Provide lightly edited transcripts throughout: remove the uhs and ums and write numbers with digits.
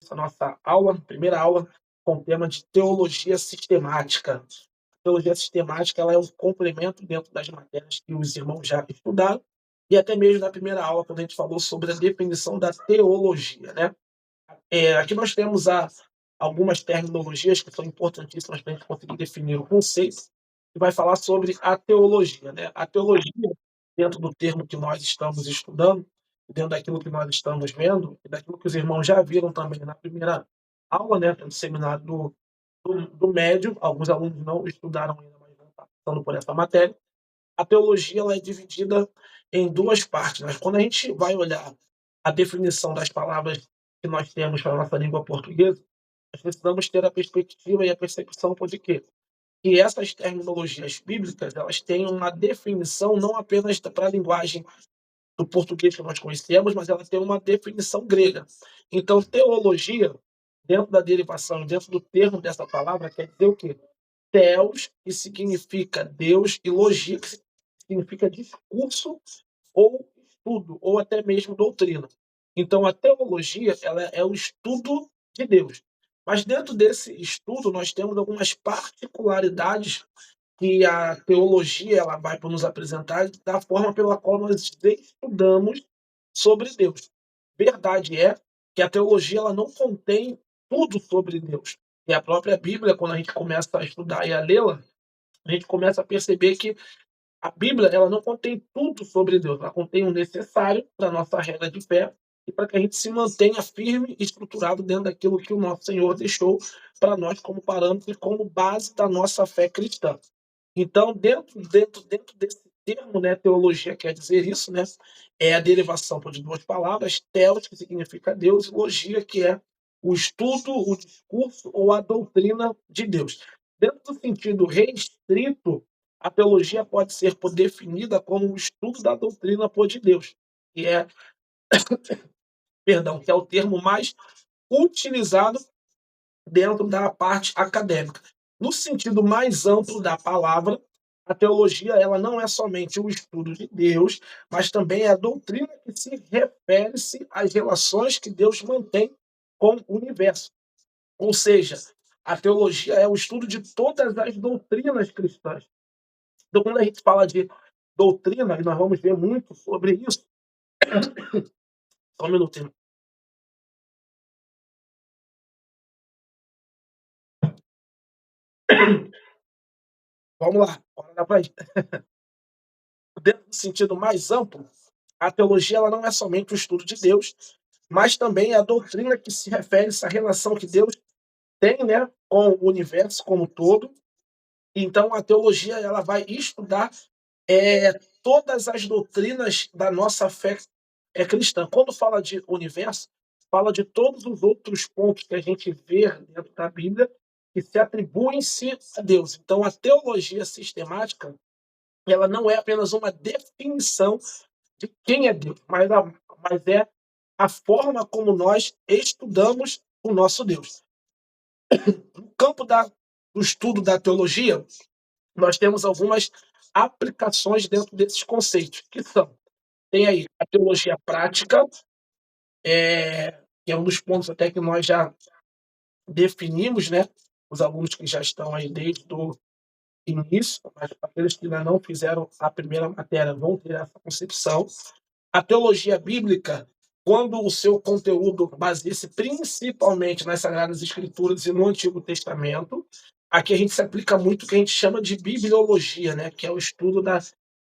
essa nossa aula, primeira aula, com o tema de teologia sistemática. A teologia sistemática ela é um complemento dentro das matérias que os irmãos já estudaram, e até mesmo na primeira aula, quando a gente falou sobre a definição da teologia, né? Aqui nós temos algumas terminologias que são importantíssimas para a gente conseguir definir o conceito, que vai falar sobre a teologia, né? A teologia, dentro do termo que nós estamos estudando, dentro daquilo que nós estamos vendo, e daquilo que os irmãos já viram também na primeira aula, né, do seminário do médio, alguns alunos não estudaram ainda, mas vão estar passando por essa matéria. A teologia ela é dividida em duas partes, mas quando a gente vai olhar a definição das palavras que nós temos para a nossa língua portuguesa, nós precisamos ter a perspectiva e a percepção de quê? Que essas terminologias bíblicas elas têm uma definição não apenas para a linguagem do português que nós conhecemos, mas ela tem uma definição grega. Então, teologia, dentro da derivação, dentro do termo dessa palavra, quer dizer o quê? Theos, que significa Deus, e logia, que significa discurso ou estudo, ou até mesmo doutrina. Então, a teologia ela é o estudo de Deus. Mas dentro desse estudo, nós temos algumas particularidades que a teologia ela vai nos apresentar da forma pela qual nós estudamos sobre Deus. Verdade é que a teologia ela não contém tudo sobre Deus. E a própria Bíblia, quando a gente começa a estudar e a lê-la, a gente começa a perceber que a Bíblia ela não contém tudo sobre Deus, ela contém o necessário para a nossa regra de fé e para que a gente se mantenha firme e estruturado dentro daquilo que o nosso Senhor deixou para nós como parâmetro e como base da nossa fé cristã. Então, dentro desse termo, né, teologia quer dizer isso, né? É a derivação de duas palavras, teos, que significa Deus, e logia, que é o estudo, o discurso ou a doutrina de Deus. Dentro do sentido restrito, a teologia pode ser definida como o estudo da doutrina de Deus, que é, perdão, que é o termo mais utilizado dentro da parte acadêmica. No sentido mais amplo da palavra, a teologia ela não é somente o estudo de Deus, mas também é a doutrina que se refere-se às relações que Deus mantém com o universo. Ou seja, a teologia é o estudo de todas as doutrinas cristãs. Então, quando a gente fala de doutrina, e nós vamos ver muito sobre isso, só um minutinho. Vamos lá, bora dar pra ir. Dentro do sentido mais amplo, a teologia ela não é somente o estudo de Deus, mas também a doutrina que se refere a essa relação que Deus tem, né, com o universo como um todo. Então, a teologia ela vai estudar todas as doutrinas da nossa fé cristã. Quando fala de universo, fala de todos os outros pontos que a gente vê dentro da Bíblia que se atribuem-se a Deus. Então, a teologia sistemática ela não é apenas uma definição de quem é Deus, mas é a forma como nós estudamos o nosso Deus. No campo do estudo da teologia, nós temos algumas aplicações dentro desses conceitos, que são, tem aí a teologia prática, que é um dos pontos até que nós já definimos, né? Os alunos que já estão aí desde o início, mas aqueles que ainda não fizeram a primeira matéria vão ter essa concepção. A teologia bíblica, quando o seu conteúdo baseia-se principalmente nas Sagradas Escrituras e no Antigo Testamento, aqui a gente se aplica muito o que a gente chama de bibliologia, né? Que é o estudo da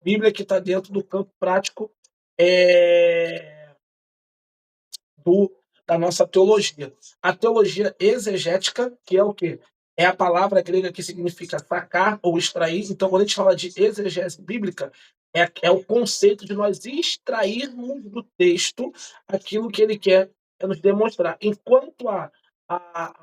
Bíblia que está dentro do campo prático é, do, da nossa teologia. A teologia exegética, que é o quê? É a palavra grega que significa sacar ou extrair. Então, quando a gente fala de exegese bíblica, é o conceito de nós extrairmos do texto aquilo que ele quer nos demonstrar. Enquanto a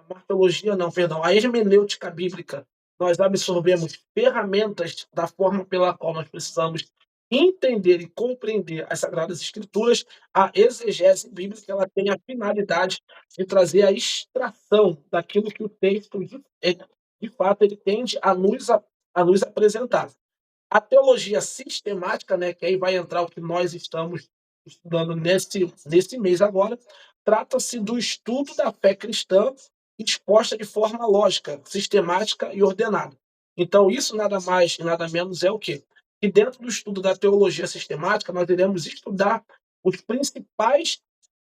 martologia, não, perdão, a hermenêutica bíblica, nós absorvemos ferramentas da forma pela qual nós precisamos entender e compreender as Sagradas Escrituras, a exegese bíblica ela tem a finalidade de trazer a extração daquilo que o texto, de fato, ele tende a nos apresentar. A teologia sistemática, né, que aí vai entrar o que nós estamos estudando nesse mês agora, trata-se do estudo da fé cristã exposta de forma lógica, sistemática e ordenada. Então, isso nada mais e nada menos é o quê? Que dentro do estudo da teologia sistemática, nós iremos estudar os principais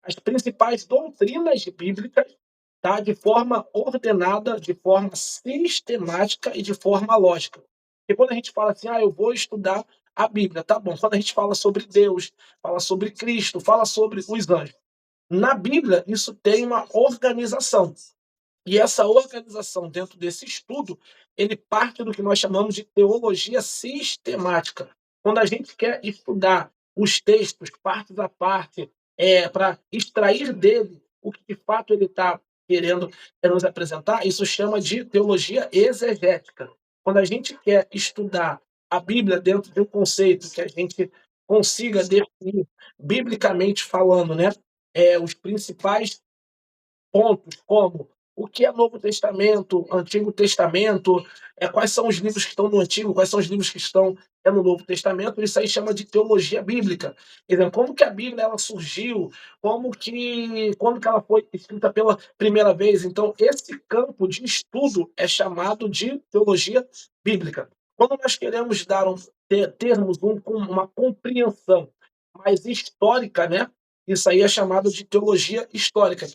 as principais doutrinas bíblicas, tá, de forma ordenada, de forma sistemática e de forma lógica. Porque quando a gente fala assim: "Ah, eu vou estudar a Bíblia", tá bom. Quando a gente fala sobre Deus, fala sobre Cristo, fala sobre os anjos. Na Bíblia, isso tem uma organização. E essa organização dentro desse estudo, ele parte do que nós chamamos de teologia sistemática. Quando a gente quer estudar os textos, partes a parte, para extrair dele o que de fato ele está querendo nos apresentar, isso chama de teologia exegética. Quando a gente quer estudar a Bíblia dentro de um conceito que a gente consiga definir, biblicamente falando, né, os principais pontos como o que é Novo Testamento, Antigo Testamento, quais são os livros que estão no Antigo, quais são os livros que estão no Novo Testamento, isso aí chama de teologia bíblica. Quer dizer, como que a Bíblia ela surgiu, quando que ela foi escrita pela primeira vez. Então, esse campo de estudo é chamado de teologia bíblica. Quando nós queremos termos uma compreensão mais histórica, né? Isso aí é chamado de teologia histórica,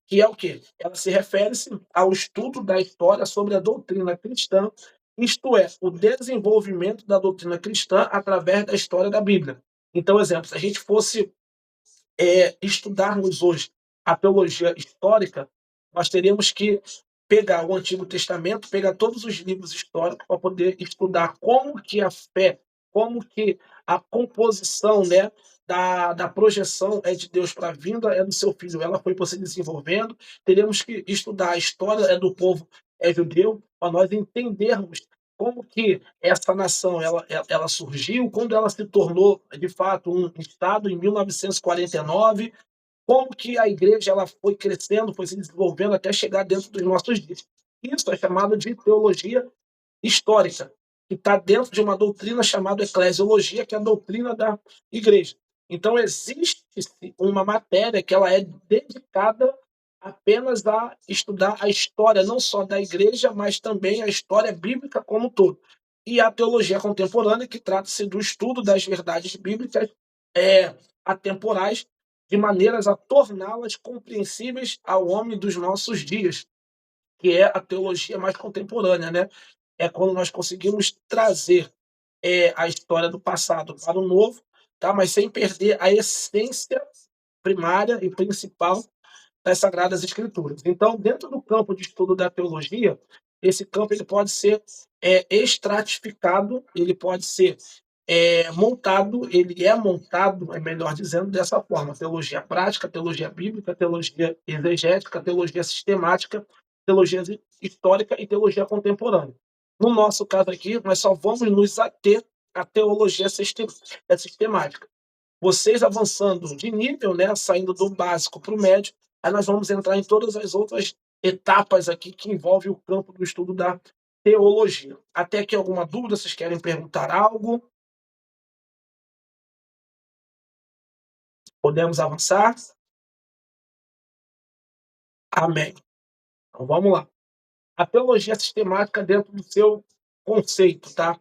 que é o quê? Ela se refere-se ao estudo da história sobre a doutrina cristã, isto é, o desenvolvimento da doutrina cristã através da história da Bíblia. Então, exemplo, se a gente fosse estudarmos hoje a teologia histórica, nós teríamos que pegar o Antigo Testamento, pegar todos os livros históricos para poder estudar como que a fé, como que a composição, né, da projeção de Deus para a vinda do seu filho, ela foi por se desenvolvendo. Teríamos que estudar a história do povo judeu para nós entendermos como que essa nação ela surgiu, quando ela se tornou de fato um estado em 1949, como que a igreja ela foi crescendo, foi se desenvolvendo até chegar dentro dos nossos dias. Isso é chamado de teologia histórica, que está dentro de uma doutrina chamada eclesiologia, que é a doutrina da igreja. Então, existe uma matéria que ela é dedicada apenas a estudar a história, não só da igreja, mas também a história bíblica como um todo. E a teologia contemporânea, que trata-se do estudo das verdades bíblicas atemporais, de maneiras a torná-las compreensíveis ao homem dos nossos dias, que é a teologia mais contemporânea, né? É quando nós conseguimos trazer a história do passado para o novo, tá? Mas sem perder a essência primária e principal das Sagradas Escrituras. Então, dentro do campo de estudo da teologia, esse campo ele pode ser estratificado, ele pode ser montado, ele é montado, é melhor dizendo, dessa forma: teologia prática, teologia bíblica, teologia exegética, teologia sistemática, teologia histórica e teologia contemporânea. No nosso caso aqui, nós só vamos nos ater à teologia sistemática. Vocês avançando de nível, né, saindo do básico para o médio, aí nós vamos entrar em todas as outras etapas aqui que envolvem o campo do estudo da teologia. Até aqui alguma dúvida? Vocês querem perguntar algo? Podemos avançar? Amém. Então vamos lá. A teologia sistemática dentro do seu conceito, tá?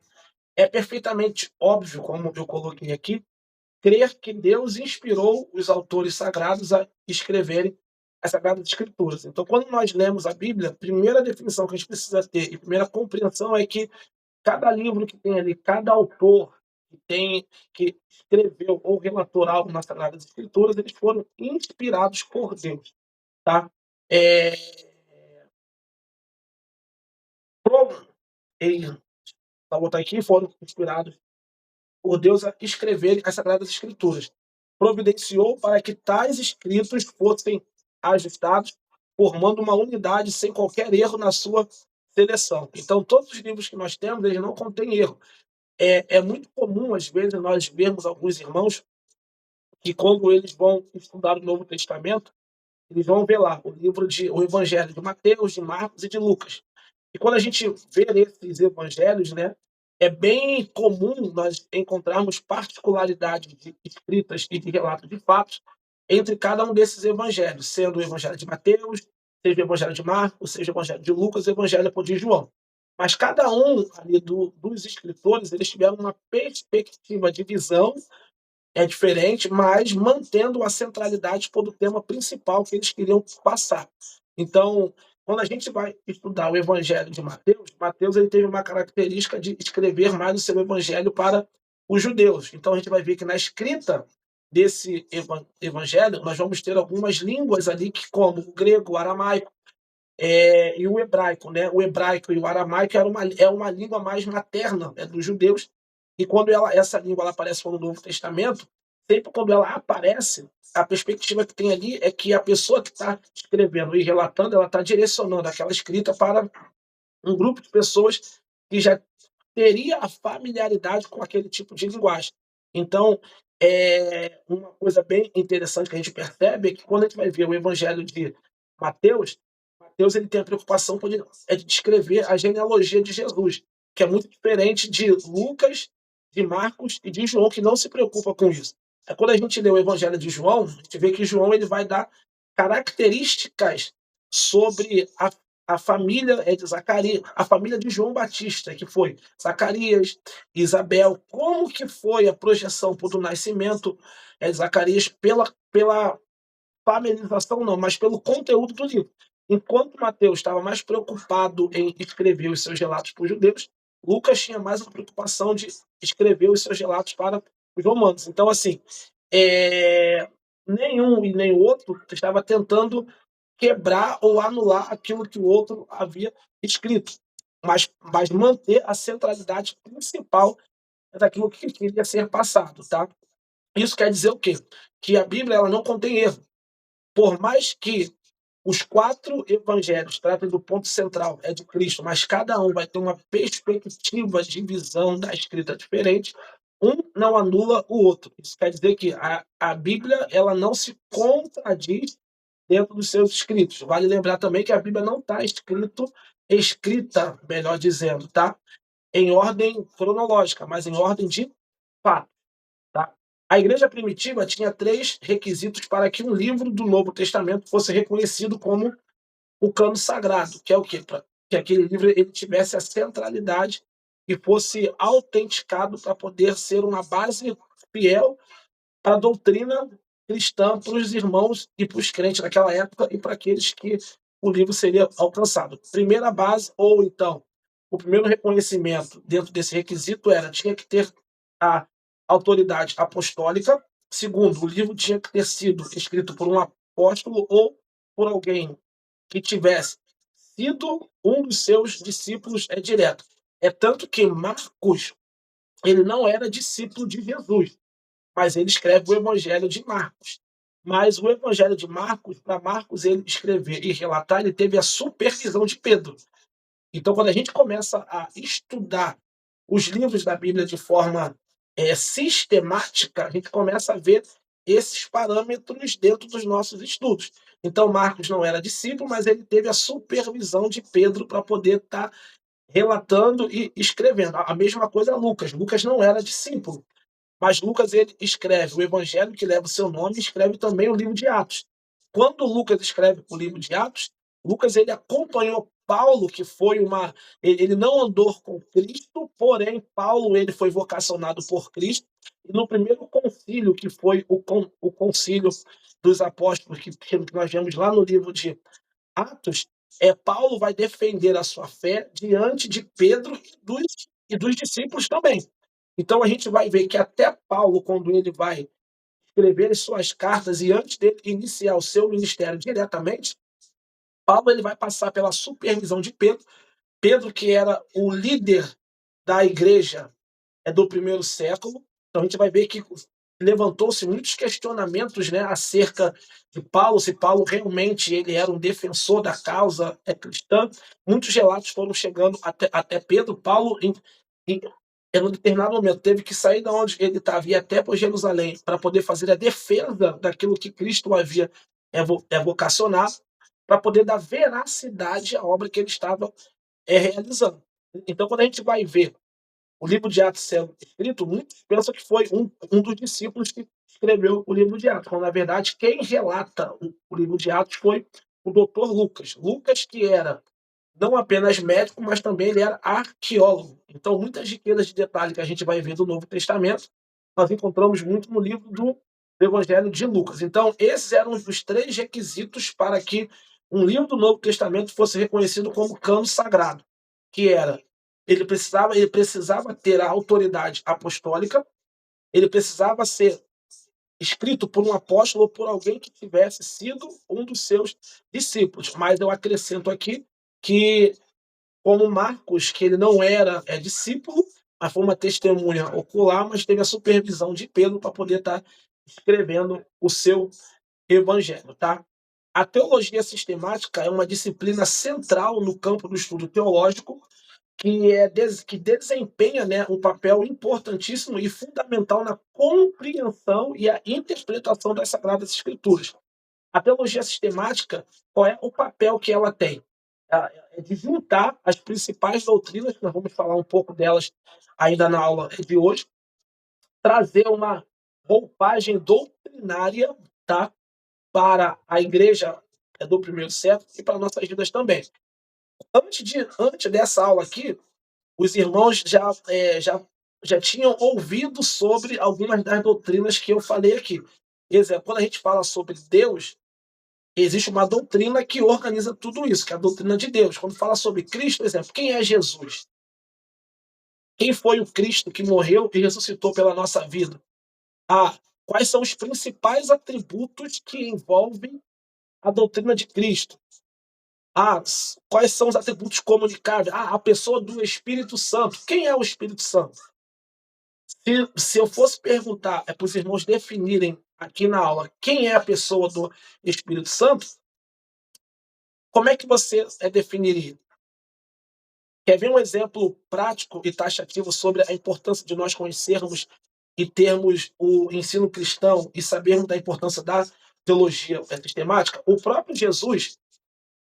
É perfeitamente óbvio, como eu coloquei aqui, crer que Deus inspirou os autores sagrados a escreverem as Sagradas Escrituras. Então, quando nós lemos a Bíblia, a primeira definição que a gente precisa ter e a primeira compreensão é que cada livro que tem ali, cada autor que escreveu ou relatou algo nas Sagradas Escrituras, eles foram inspirados por Deus, tá? É, Pro- e, Para botar aqui, foram inspirados por Deus a escrever as Sagradas Escrituras. Providenciou para que tais escritos fossem ajustados, formando uma unidade sem qualquer erro na sua seleção. Então, todos os livros que nós temos, eles não contêm erro. É muito comum, às vezes, nós vermos alguns irmãos que, quando eles vão estudar o Novo Testamento, eles vão ver lá o Evangelho de Mateus, de Marcos e de Lucas. E quando a gente vê esses evangelhos, né, é bem comum nós encontrarmos particularidades de escritas e de relatos de fatos entre cada um desses evangelhos, sendo o evangelho de Mateus, seja o evangelho de Marcos, seja o evangelho de Lucas, o evangelho de João. Mas cada um ali dos escritores, eles tiveram uma perspectiva de visão diferente, mas mantendo a centralidade todo o tema principal que eles queriam passar. Então, quando a gente vai estudar o Evangelho de Mateus, Mateus ele teve uma característica de escrever mais o seu Evangelho para os judeus. Então, a gente vai ver que na escrita desse Evangelho, nós vamos ter algumas línguas ali, que, como o grego, o aramaico, e o hebraico, né? O hebraico e o aramaico é uma língua mais materna, dos judeus. E quando essa língua ela aparece no Novo Testamento, sempre quando ela aparece, a perspectiva que tem ali é que a pessoa que está escrevendo e relatando, ela está direcionando aquela escrita para um grupo de pessoas que já teria a familiaridade com aquele tipo de linguagem. Então, uma coisa bem interessante que a gente percebe é que quando a gente vai ver o Evangelho de Mateus, Mateus ele tem a preocupação de descrever a genealogia de Jesus, que é muito diferente de Lucas, de Marcos e de João, que não se preocupa com isso. Quando a gente lê o Evangelho de João, a gente vê que João ele vai dar características sobre a família de Zacarias, a família de João Batista, que foi Zacarias, Isabel, como que foi a projeção do nascimento de Zacarias pela familiarização não, mas pelo conteúdo do livro. Enquanto Mateus estava mais preocupado em escrever os seus relatos para os judeus, Lucas tinha mais a preocupação de escrever os seus relatos para os romanos. Então, assim, nenhum e nem o outro estava tentando quebrar ou anular aquilo que o outro havia escrito, mas manter a centralidade principal daquilo que queria ser passado, tá? Isso quer dizer o quê? Que a Bíblia ela não contém erro. Por mais que os 4 evangelhos tratem do ponto central, é de Cristo, mas cada um vai ter uma perspectiva de visão da escrita diferente, um não anula o outro. Isso quer dizer que a Bíblia ela não se contradiz dentro dos seus escritos. Vale lembrar também que a Bíblia não está escrita, melhor dizendo, tá? Em ordem cronológica, mas em ordem de fato. Tá? A igreja primitiva tinha 3 requisitos para que um livro do Novo Testamento fosse reconhecido como o cano sagrado, que é o quê? Pra que aquele livro ele tivesse a centralidade e fosse autenticado para poder ser uma base fiel para a doutrina cristã, para os irmãos e para os crentes daquela época e para aqueles que o livro seria alcançado. Primeira base, ou então, o primeiro reconhecimento dentro desse requisito tinha que ter a autoridade apostólica. Segundo, o livro tinha que ter sido escrito por um apóstolo ou por alguém que tivesse sido um dos seus discípulos direto. É tanto que Marcos, ele não era discípulo de Jesus, mas ele escreve o Evangelho de Marcos. Mas o Evangelho de Marcos, para Marcos ele escrever e relatar, ele teve a supervisão de Pedro. Então, quando a gente começa a estudar os livros da Bíblia de forma sistemática, a gente começa a ver esses parâmetros dentro dos nossos estudos. Então, Marcos não era discípulo, mas ele teve a supervisão de Pedro para poder estar relatando e escrevendo. A mesma coisa é Lucas. Lucas não era discípulo, mas Lucas ele escreve o evangelho que leva o seu nome e escreve também o livro de Atos. Quando Lucas escreve o livro de Atos, Lucas ele acompanhou Paulo, que foi ele não andou com Cristo, porém Paulo ele foi vocacionado por Cristo, e no primeiro concílio, que foi o concílio dos apóstolos, que nós vemos lá no livro de Atos, Paulo vai defender a sua fé diante de Pedro e dos discípulos também. Então a gente vai ver que até Paulo, quando ele vai escrever as suas cartas e antes de iniciar o seu ministério diretamente, Paulo ele vai passar pela supervisão de Pedro. Pedro, que era o líder da igreja do primeiro século. Então a gente vai ver que levantou-se muitos questionamentos, né, acerca de Paulo, se Paulo realmente ele era um defensor da causa cristã. Muitos relatos foram chegando até Pedro. Paulo, em um determinado momento, teve que sair de onde ele estava e ir até por Jerusalém para poder fazer a defesa daquilo que Cristo havia vocacionado, para poder dar veracidade à obra que ele estava realizando. Então, quando a gente vai ver o livro de Atos sendo escrito, muitos pensam que foi um dos discípulos que escreveu o livro de Atos, quando na verdade quem relata o livro de Atos foi o doutor Lucas. Lucas, que era não apenas médico, mas também ele era arqueólogo. Então, muitas riquezas de detalhe que a gente vai ver do Novo Testamento, nós encontramos muito no livro do Evangelho de Lucas. Então, esses eram os três requisitos para que um livro do Novo Testamento fosse reconhecido como cano sagrado, que era ele precisava ter a autoridade apostólica, ele precisava ser escrito por um apóstolo ou por alguém que tivesse sido um dos seus discípulos. Mas eu acrescento aqui que, como Marcos, que ele não era discípulo, mas foi uma testemunha ocular, mas teve a supervisão de Pedro para poder estar escrevendo o seu evangelho, tá? A teologia sistemática é uma disciplina central no campo do estudo teológico que desempenha, né, um papel importantíssimo e fundamental na compreensão e a interpretação das Sagradas Escrituras. A teologia sistemática, qual é o papel que ela tem? É de juntar as principais doutrinas, que nós vamos falar um pouco delas ainda na aula de hoje, trazer uma roupagem doutrinária, tá, para a igreja do primeiro século e para nossas vidas também. Antes dessa aula aqui, os irmãos já tinham ouvido sobre algumas das doutrinas que eu falei aqui. Exemplo, quando a gente fala sobre Deus, existe uma doutrina que organiza tudo isso, que é a doutrina de Deus. Quando fala sobre Cristo, por exemplo, quem é Jesus? Quem foi o Cristo que morreu e ressuscitou pela nossa vida? Ah, quais são os principais atributos que envolvem a doutrina de Cristo? Ah, quais são os atributos comunicáveis? Ah, a pessoa do Espírito Santo. Quem é o Espírito Santo? Se eu fosse perguntar para os irmãos definirem aqui na aula quem é a pessoa do Espírito Santo, como é que você definiria? Quer ver um exemplo prático e taxativo sobre a importância de nós conhecermos e termos o ensino cristão e sabermos da importância da teologia sistemática? O próprio Jesus,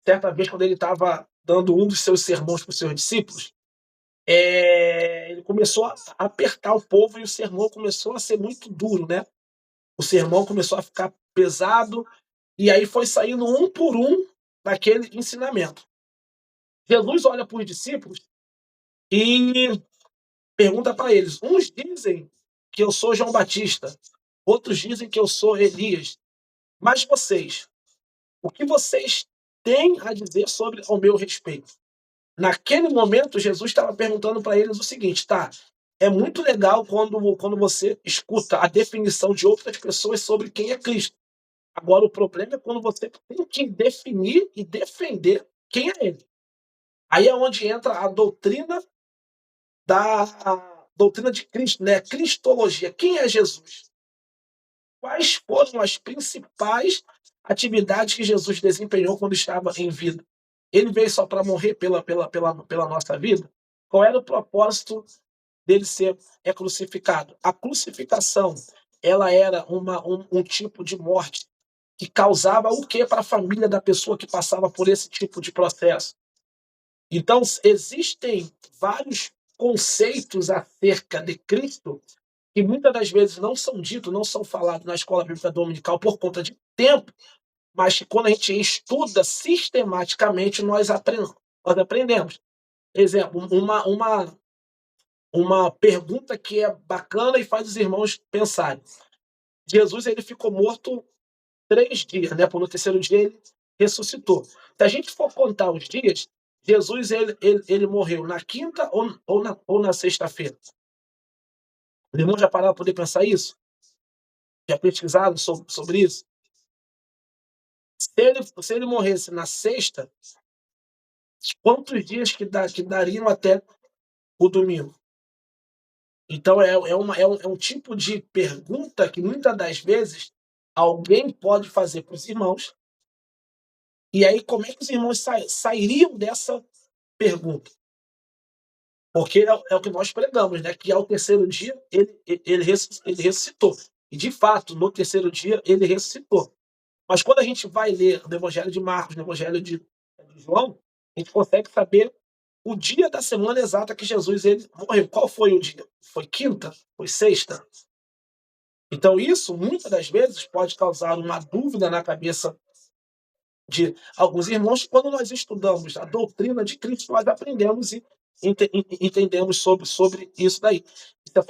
certa vez, quando ele estava dando um dos seus sermões para os seus discípulos, ele começou a apertar o povo e o sermão começou a ser muito duro, né? O sermão começou a ficar pesado e aí foi saindo um por um daquele ensinamento. Jesus olha para os discípulos e pergunta para eles: uns dizem que eu sou João Batista, outros dizem que eu sou Elias, mas vocês, o que vocês têm a dizer sobre o meu respeito? Naquele momento, Jesus estava perguntando para eles o seguinte, tá? É muito legal quando você escuta a definição de outras pessoas sobre quem é Cristo. Agora, o problema é quando você tem que definir e defender quem é ele. Aí é onde entra a doutrina de Cristo, né? Cristologia. Quem é Jesus? Quais foram as principais atividades que Jesus desempenhou quando estava em vida? Ele veio só para morrer pela nossa vida? Qual era o propósito dele ser crucificado? A crucificação, ela era um tipo de morte que causava o que para a família da pessoa que passava por esse tipo de processo? Então, existem vários conceitos acerca de Cristo que muitas das vezes não são ditos, não são falados na escola bíblica dominical por conta de tempo, mas que quando a gente estuda sistematicamente, nós aprendemos. Exemplo, uma pergunta que é bacana e faz os irmãos pensarem. Jesus ele ficou morto 3 dias, né? No terceiro dia ele ressuscitou. Se a gente for contar os dias, Jesus ele morreu na quinta ou na sexta-feira? Os irmãos já pararam para poder pensar isso? Já pesquisaram sobre isso? Se ele morresse na sexta, quantos dias que dariam até o domingo? Então é um tipo de pergunta que muitas das vezes alguém pode fazer para os irmãos, e aí como é que os irmãos sairiam dessa pergunta? Porque é o que nós pregamos, né? Que ao terceiro dia ele ressuscitou. E de fato, no terceiro dia ele ressuscitou. Mas quando a gente vai ler no Evangelho de Marcos, no Evangelho de João, a gente consegue saber o dia da semana exata que Jesus ele morreu. Qual foi o dia? Foi quinta? Foi sexta? Então isso, muitas das vezes, pode causar uma dúvida na cabeça de alguns irmãos. Quando nós estudamos a doutrina de Cristo, nós aprendemos e entendemos sobre isso daí. Então,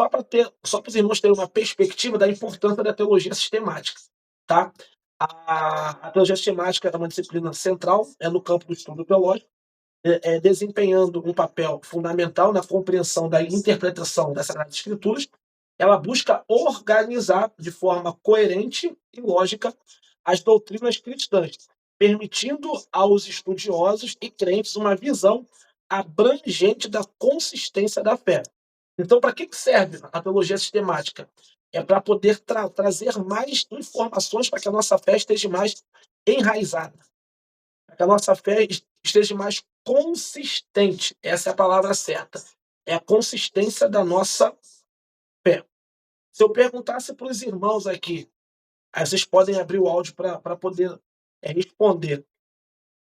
só para os irmãos terem uma perspectiva da importância da teologia sistemática, tá? A teologia sistemática é uma disciplina central, é no campo do estudo teológico, desempenhando um papel fundamental na compreensão da interpretação das Sagradas Escrituras. Ela busca organizar de forma coerente e lógica as doutrinas cristãs, permitindo aos estudiosos e crentes uma visão abrangente da consistência da fé. Então, para que serve a teologia sistemática? É para poder trazer mais informações para que a nossa fé esteja mais enraizada, para que a nossa fé esteja mais consistente. Essa é a palavra certa. É a consistência da nossa fé. Se eu perguntasse para os irmãos aqui, aí vocês podem abrir o áudio para poder responder.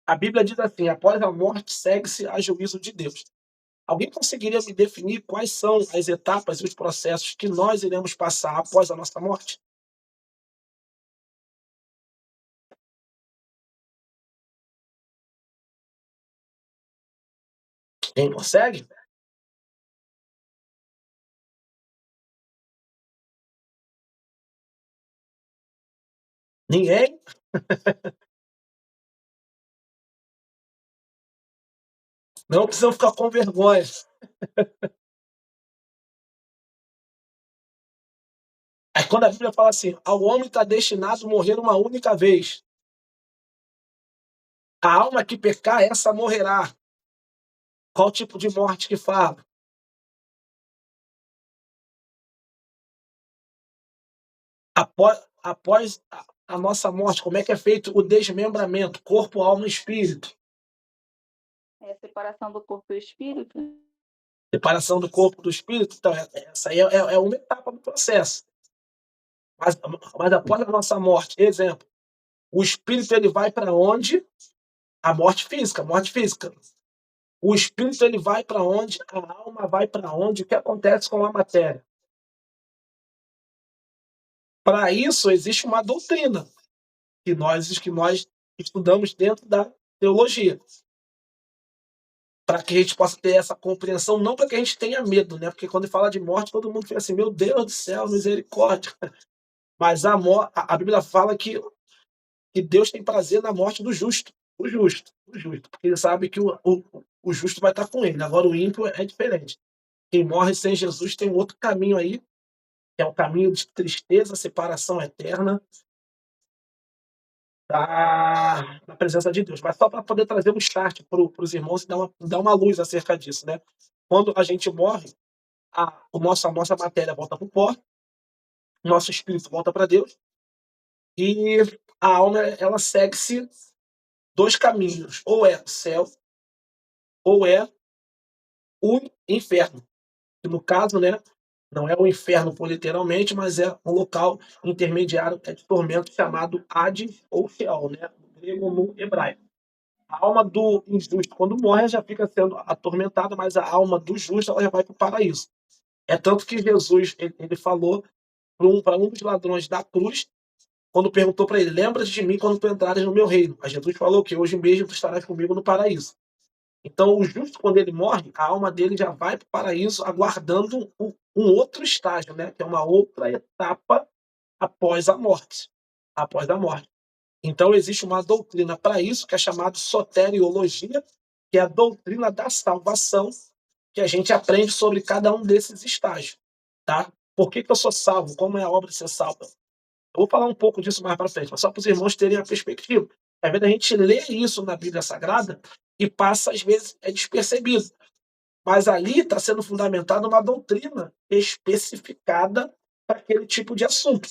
A Bíblia diz assim: após a morte segue-se a juízo de Deus. Alguém conseguiria me definir quais são as etapas e os processos que nós iremos passar após a nossa morte? Quem consegue? Ninguém? Não precisam ficar com vergonha. Aí quando a Bíblia fala assim: ao homem está destinado a morrer uma única vez. A alma que pecar, essa morrerá. Qual tipo de morte que fala? Após a nossa morte, como é que é feito o desmembramento? Corpo, alma e espírito. É a separação do corpo e espírito? Separação do corpo do espírito. Então, essa aí é uma etapa do processo. Mas após a nossa morte, exemplo, o espírito ele vai para onde? A morte física, morte física. O espírito ele vai para onde? A alma vai para onde? O que acontece com a matéria? Para isso existe uma doutrina que nós estudamos dentro da teologia, para que a gente possa ter essa compreensão, não para que a gente tenha medo, né? Porque quando fala de morte, todo mundo fica assim: meu Deus do céu, misericórdia. Mas a Bíblia fala que Deus tem prazer na morte do justo, o justo, porque ele sabe que o justo vai estar com ele. Agora o ímpio é diferente. Quem morre sem Jesus tem um outro caminho aí, que é um caminho de tristeza, separação eterna da presença de Deus. Mas só para poder trazer um start para os irmãos e dar uma luz acerca disso, né? Quando a gente morre, a nossa matéria volta para o pó, o nosso espírito volta para Deus, e a alma ela segue-se dois caminhos: ou é o céu, ou é o inferno. Que no caso, né, não é o inferno por literalmente, mas é um local intermediário de tormento chamado Hades ou Sheol, né, no grego ou no hebraico. A alma do injusto, quando morre, já fica sendo atormentada, mas a alma do justo ela já vai para o paraíso. É tanto que Jesus ele falou para um dos ladrões da cruz, quando perguntou para ele: lembra de mim quando tu entrares no meu reino. Aí Jesus falou que hoje mesmo tu estarás comigo no paraíso. Então, o justo, quando ele morre, a alma dele já vai para o paraíso, aguardando um outro estágio, né? Que é uma outra etapa após a morte. Após a morte. Então, existe uma doutrina para isso, que é chamada soteriologia, que é a doutrina da salvação, que a gente aprende sobre cada um desses estágios. Tá? Por que eu sou salvo? Como é a obra de ser salvo? Eu vou falar um pouco disso mais para frente, mas só para os irmãos terem a perspectiva. Às vezes a gente lê isso na Bíblia Sagrada e passa, às vezes, é despercebido. Mas ali está sendo fundamentada uma doutrina especificada para aquele tipo de assunto,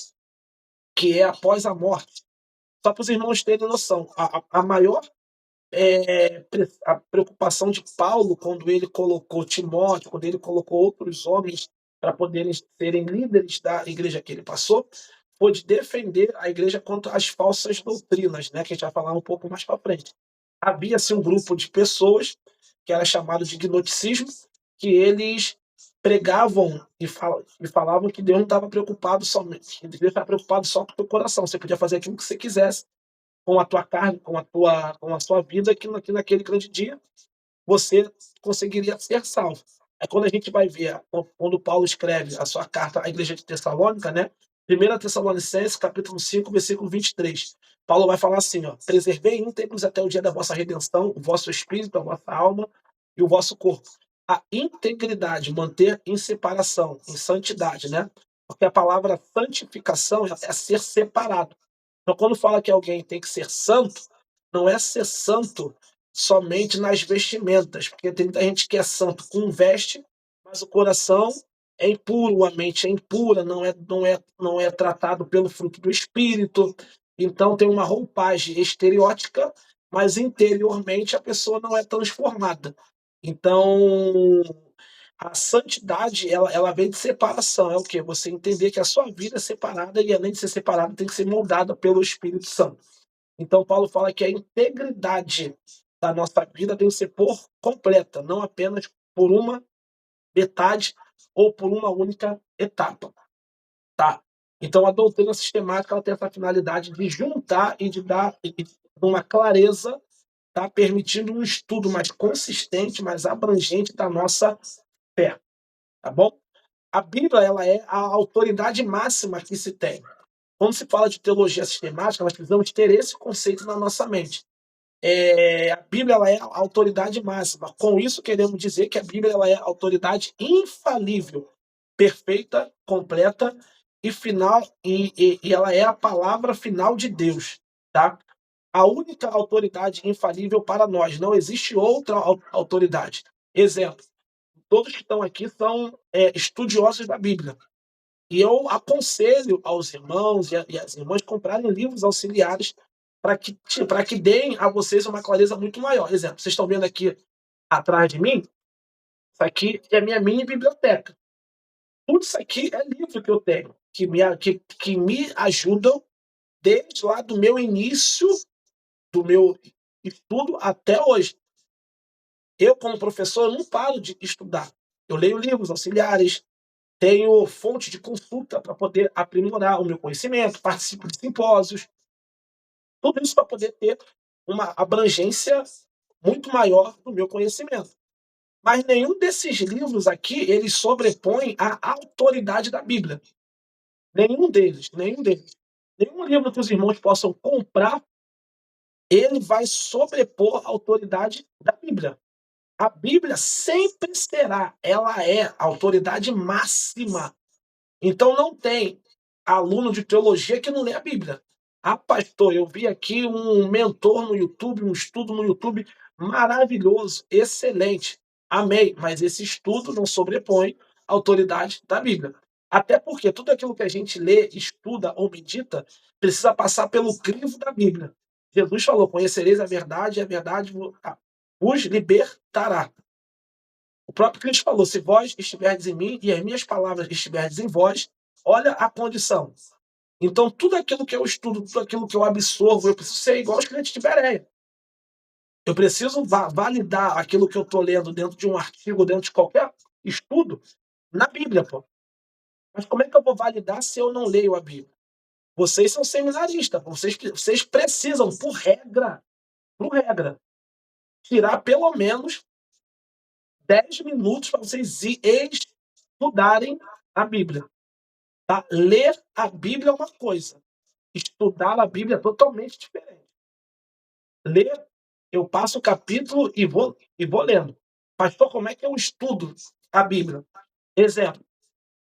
que é após a morte. Só para os irmãos terem noção, a maior a preocupação de Paulo, quando ele colocou Timóteo, quando ele colocou outros homens para poderem serem líderes da igreja que ele passou, foi de defender a igreja contra as falsas doutrinas, né, que a gente vai falar um pouco mais para frente. Havia assim um grupo de pessoas que era chamado de gnosticismo, que eles pregavam e falavam que Deus não estava preocupado somente, que Deus estava preocupado só com o teu coração. Você podia fazer aquilo que você quisesse com a tua carne, com a sua vida, que naquele grande dia você conseguiria ser salvo. Aí quando a gente vai ver, quando Paulo escreve a sua carta à igreja de Tessalônica, né? 1 Tessalonicenses, capítulo 5, versículo 23. Paulo vai falar assim, ó: preservei íntegros até o dia da vossa redenção, o vosso espírito, a vossa alma e o vosso corpo. A integridade, manter em separação, em santidade, né? Porque a palavra santificação é ser separado. Então, quando fala que alguém tem que ser santo, não é ser santo somente nas vestimentas, porque tem muita gente que é santo com veste, mas o coração é impuro, a mente é impura, não é tratado pelo fruto do espírito. Então tem uma roupagem exteriótica, mas interiormente a pessoa não é transformada. Então a santidade, ela vem de separação. É o quê? Você entender que a sua vida é separada e, além de ser separada, tem que ser moldada pelo Espírito Santo. Então, Paulo fala que a integridade da nossa vida tem que ser por completa, não apenas por uma metade ou por uma única etapa, tá? Então, a doutrina sistemática ela tem essa finalidade de juntar e de dar uma clareza, tá? Permitindo um estudo mais consistente, mais abrangente da nossa fé, tá bom? A Bíblia ela é a autoridade máxima que se tem. Quando se fala de teologia sistemática, nós precisamos ter esse conceito na nossa mente. A Bíblia ela é a autoridade máxima. Com isso, queremos dizer que a Bíblia ela é a autoridade infalível, perfeita, completa e final, e ela é a palavra final de Deus. Tá? A única autoridade infalível para nós. Não existe outra autoridade. Exemplo, todos que estão aqui são estudiosos da Bíblia. E eu aconselho aos irmãos e às irmãs comprarem livros auxiliares para que deem a vocês uma clareza muito maior. Exemplo, vocês estão vendo aqui atrás de mim? Isso aqui é a minha mini biblioteca. Tudo isso aqui é livro que eu tenho, que me ajudam desde lá do meu início, do meu estudo até hoje. Eu, como professor, não paro de estudar. Eu leio livros auxiliares, tenho fonte de consulta para poder aprimorar o meu conhecimento, participo de simpósios, tudo isso para poder ter uma abrangência muito maior do meu conhecimento. Mas nenhum desses livros aqui, ele sobrepõe a autoridade da Bíblia. Nenhum deles, nenhum deles. Nenhum livro que os irmãos possam comprar, ele vai sobrepor a autoridade da Bíblia. A Bíblia sempre será, ela é a autoridade máxima. Então não tem aluno de teologia que não lê a Bíblia. Ah, pastor, eu vi aqui um mentor no YouTube, um estudo no YouTube maravilhoso, excelente. Amei, mas esse estudo não sobrepõe a autoridade da Bíblia. Até porque tudo aquilo que a gente lê, estuda ou medita precisa passar pelo crivo da Bíblia. Jesus falou: conhecereis a verdade vos libertará. O próprio Cristo falou: se vós estiverdes em mim e as minhas palavras estiverdes em vós, olha a condição. Então, tudo aquilo que eu estudo, tudo aquilo que eu absorvo, eu preciso ser igual aos crentes de Bereia. Eu preciso validar aquilo que eu estou lendo dentro de um artigo, dentro de qualquer estudo, na Bíblia, pô. Mas como é que eu vou validar se eu não leio a Bíblia? Vocês são seminaristas, vocês precisam, por regra, tirar pelo menos 10 minutos para vocês estudarem a Bíblia. Tá? Ler a Bíblia é uma coisa, estudar a Bíblia é totalmente diferente. Ler, eu passo o capítulo e vou lendo. Pastor, como é que eu estudo a Bíblia? Exemplo,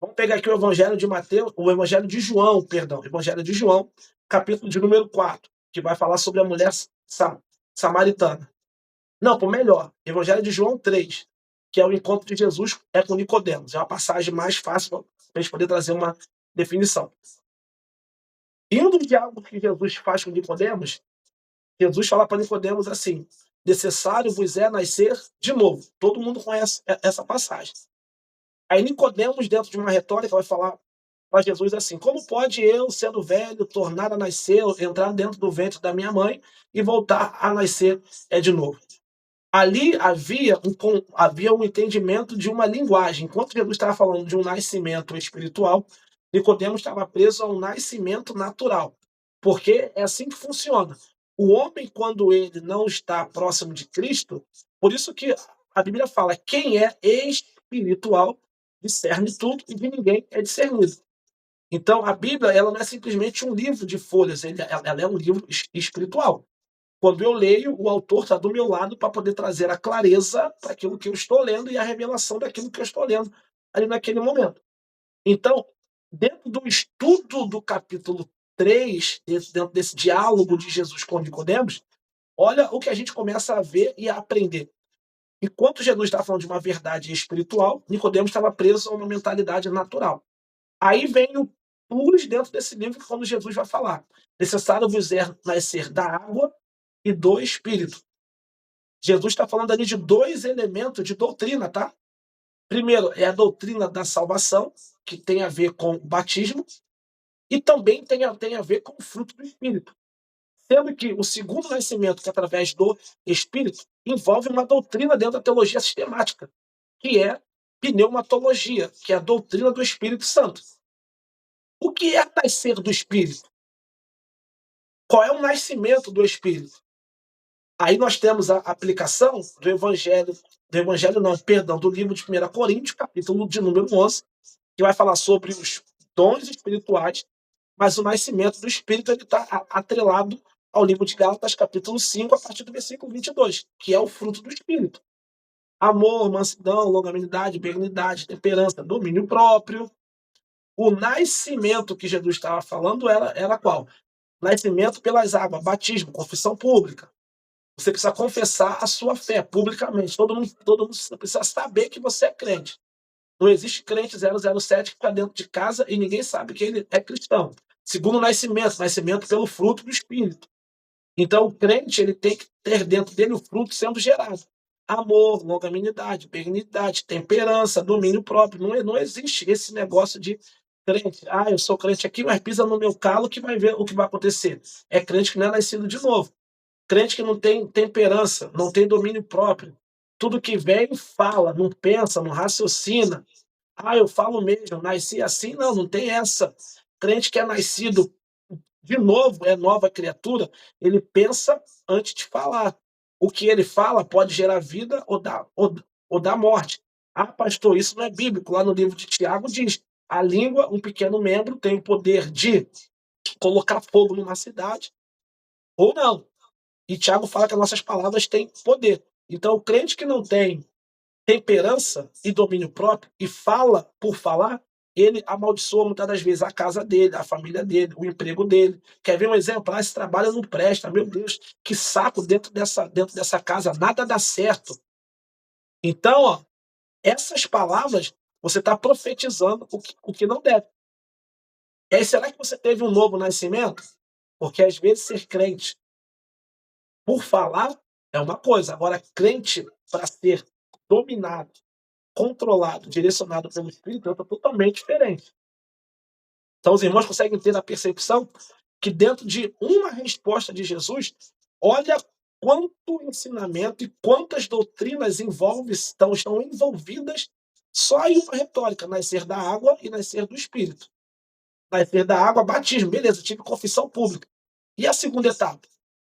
vamos pegar aqui o Evangelho de Mateus, o Evangelho de João, perdão, Evangelho de João, capítulo de número 4, que vai falar sobre a mulher samaritana. Não, por melhor, Evangelho de João 3, que é o encontro de Jesus com Nicodemos. É uma passagem mais fácil para a gente poder trazer uma definição. E um dos diálogos que Jesus faz com Nicodemos, Jesus fala para Nicodemos assim: necessário vos é nascer de novo. Todo mundo conhece essa passagem. Aí Nicodemos, dentro de uma retórica, vai falar para Jesus assim: como pode eu, sendo velho, tornar a nascer, entrar dentro do ventre da minha mãe e voltar a nascer de novo? Ali havia um entendimento de uma linguagem. Enquanto Jesus estava falando de um nascimento espiritual, Nicodemos estava preso a um nascimento natural, porque é assim que funciona. O homem, quando ele não está próximo de Cristo, por isso que a Bíblia fala: quem é espiritual discerne tudo e de ninguém é discernido. Então, a Bíblia, ela não é simplesmente um livro de folhas, ela é um livro espiritual. Quando eu leio, o autor está do meu lado para poder trazer a clareza para aquilo que eu estou lendo e a revelação daquilo que eu estou lendo ali naquele momento. Então, dentro do estudo do capítulo 3, dentro desse diálogo de Jesus com Nicodemos, olha o que a gente começa a ver e a aprender. Enquanto Jesus estava falando de uma verdade espiritual, Nicodemos estava preso a uma mentalidade natural. Aí vem o plus dentro desse livro, quando Jesus vai falar: necessário vos é nascer da água e do Espírito. Jesus está falando ali de dois elementos de doutrina, tá? Primeiro, é a doutrina da salvação, que tem a ver com o batismo, e também tem a ver com o fruto do Espírito. Sendo que o segundo nascimento, que é através do Espírito, envolve uma doutrina dentro da teologia sistemática, que é pneumatologia, que é a doutrina do Espírito Santo. O que é nascer do Espírito? Qual é o nascimento do Espírito? Aí nós temos a aplicação do livro de 1 Coríntios, capítulo de número 11, que vai falar sobre os dons espirituais, mas o nascimento do Espírito está atrelado ao livro de Gálatas, capítulo 5, a partir do versículo 22, que é o fruto do Espírito. Amor, mansidão, longanimidade, benignidade, temperança, domínio próprio. O nascimento que Jesus estava falando era qual? Nascimento pelas águas, batismo, confissão pública. Você precisa confessar a sua fé publicamente. Todo mundo precisa saber que você é crente. Não existe crente 007 que fica dentro de casa e ninguém sabe que ele é cristão. Segundo nascimento pelo fruto do Espírito. Então, o crente ele tem que ter dentro dele o fruto sendo gerado. Amor, longanimidade, benignidade, temperança, domínio próprio. Não existe esse negócio de crente. Eu sou crente aqui, mas pisa no meu calo que vai ver o que vai acontecer. É crente que não é nascido de novo. Crente que não tem temperança, não tem domínio próprio. Tudo que vem fala, não pensa, não raciocina. Eu falo mesmo, nasci assim, não tem essa. Crente que é nascido de novo, é nova criatura, ele pensa antes de falar. O que ele fala pode gerar vida ou dar morte. Pastor, isso não é bíblico. Lá no livro de Tiago diz: a língua, um pequeno membro, tem o poder de colocar fogo numa cidade ou não. E Tiago fala que as nossas palavras têm poder. Então, o crente que não tem temperança e domínio próprio e fala por falar, ele amaldiçoa muitas das vezes a casa dele, a família dele, o emprego dele. Quer ver um exemplo? Esse trabalho não presta. Meu Deus, que saco dentro dessa casa, nada dá certo. Então, essas palavras, você está profetizando o que não deve. E aí, será que você teve um novo nascimento? Porque às vezes ser crente por falar é uma coisa, agora crente para ser dominado, controlado, direcionado pelo Espírito é totalmente diferente. Então os irmãos conseguem ter a percepção que dentro de uma resposta de Jesus, olha quanto ensinamento e quantas doutrinas estão envolvidas só em uma retórica: nascer da água e nascer do Espírito. Nascer da água, batismo, beleza, tive confissão pública. E a segunda etapa?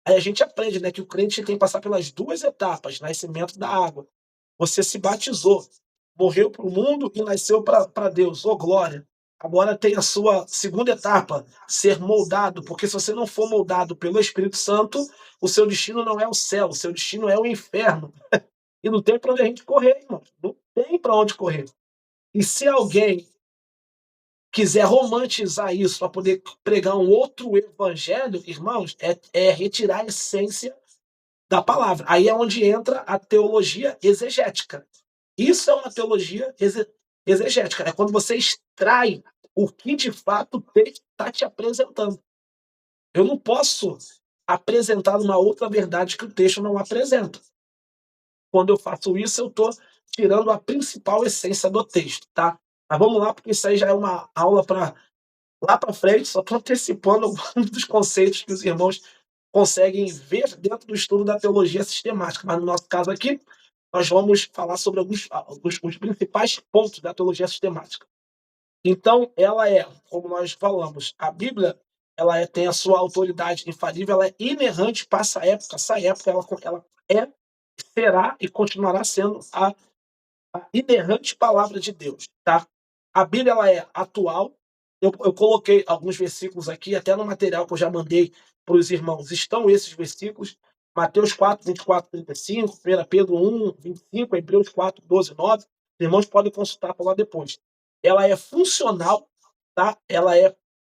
Aí a gente aprende, né, que o crente tem que passar pelas duas etapas: nascimento da água. Você se batizou, morreu para o mundo e nasceu para Deus. Glória! Agora tem a sua segunda etapa: ser moldado, porque se você não for moldado pelo Espírito Santo, o seu destino não é o céu, o seu destino é o inferno. E não tem para onde a gente correr, irmão. Não tem para onde correr. E se alguém quiser romantizar isso para poder pregar um outro evangelho, irmãos, é retirar a essência da palavra. Aí é onde entra a teologia exegética. Isso é uma teologia exegética. É quando você extrai o que de fato o texto está te apresentando. Eu não posso apresentar uma outra verdade que o texto não apresenta. Quando eu faço isso, eu estou tirando a principal essência do texto, tá? Mas vamos lá, porque isso aí já é uma aula para lá para frente, só estou antecipando alguns dos conceitos que os irmãos conseguem ver dentro do estudo da teologia sistemática. Mas no nosso caso aqui, nós vamos falar sobre os principais pontos da teologia sistemática. Então, ela é, como nós falamos, a Bíblia, tem a sua autoridade infalível, ela é inerrante para essa época. Essa época, ela é, será e continuará sendo a inerrante palavra de Deus, tá? A Bíblia, ela é atual. Eu coloquei alguns versículos aqui, até no material que eu já mandei para os irmãos, estão esses versículos. Mateus 4, 24, 35, 1 Pedro 1, 25, Hebreus 4, 12, 9. Os irmãos podem consultar por lá depois. Ela é funcional, tá?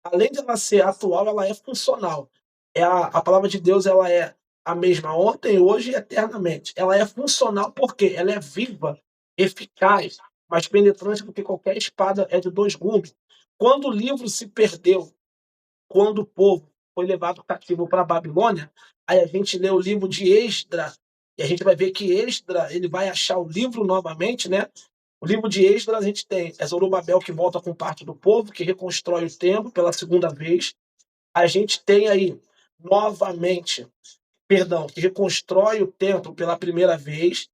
Além de ela ser atual, ela é funcional. A palavra de Deus, ela é a mesma ontem, hoje e eternamente. Ela é funcional porque ela é viva, eficaz, mais penetrante do que qualquer espada é de dois gumes. Quando o livro se perdeu, quando o povo foi levado cativo para a Babilônia, aí a gente lê o livro de Esdras, e a gente vai ver que Esdras ele vai achar o livro novamente, né? O livro de Esdras, a gente tem Zorobabel que volta com parte do povo, que reconstrói o templo pela segunda vez. A gente tem aí, novamente, perdão, que reconstrói o templo pela primeira vez.